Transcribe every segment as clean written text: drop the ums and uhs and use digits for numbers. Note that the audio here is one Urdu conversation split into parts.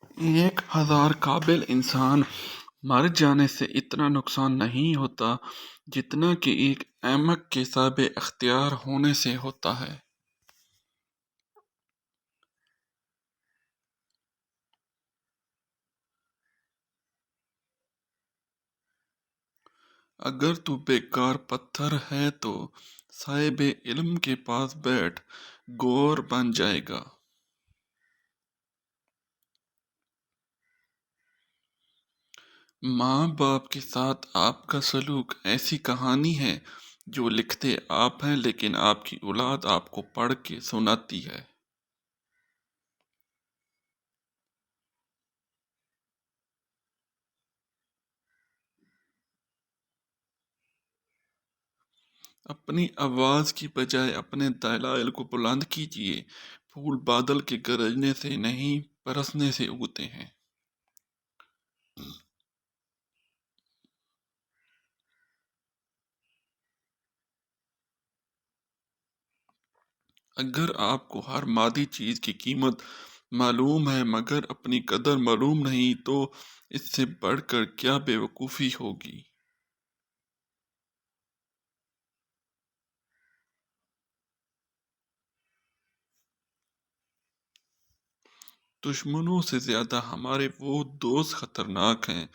1000 قابل انسان مر جانے سے اتنا نقصان نہیں ہوتا جتنا کہ ایک احمق کے صاحب اختیار ہونے سے ہوتا ہے۔ اگر تو بیکار پتھر ہے تو صاحب علم کے پاس بیٹھ، گور بن جائے گا۔ ماں باپ کے ساتھ آپ کا سلوک ایسی کہانی ہے جو لکھتے آپ ہیں لیکن آپ کی اولاد آپ کو پڑھ کے سناتی ہے۔ اپنی آواز کی بجائے اپنے دلائل کو بلند کیجئے، پھول بادل کے گرجنے سے نہیں برسنے سے اگتے ہیں۔ اگر آپ کو ہر مادی چیز کی قیمت معلوم ہے مگر اپنی قدر معلوم نہیں تو اس سے بڑھ کر کیا بے وقوفی ہوگی۔ دشمنوں سے زیادہ ہمارے وہ دوست خطرناک ہیں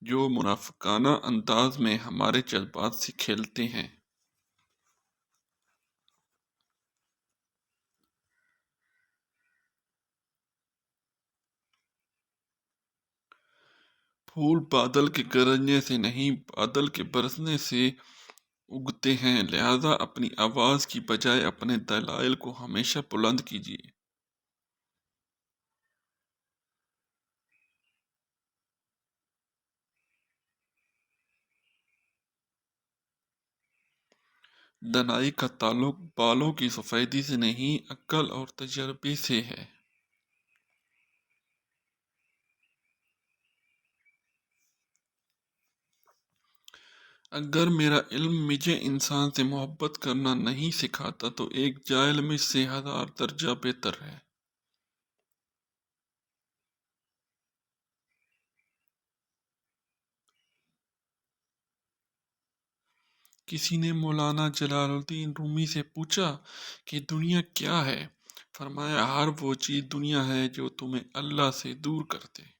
جو منافقانہ انداز میں ہمارے جذبات سے کھیلتے ہیں۔ پھول بادل کے گرجنے سے نہیں بادل کے برسنے سے اگتے ہیں، لہذا اپنی آواز کی بجائے اپنے دلائل کو ہمیشہ بلند کیجیے۔ دانائی کا تعلق بالوں کی سفیدی سے نہیں عقل اور تجربے سے ہے۔ اگر میرا علم مجھے انسان سے محبت کرنا نہیں سکھاتا تو ایک جاہل مجھ سے 1000 درجہ بہتر ہے۔ کسی نے مولانا جلال الدین رومی سے پوچھا کہ دنیا کیا ہے؟ فرمایا ہر وہ چیز دنیا ہے جو تمہیں اللہ سے دور کر دے۔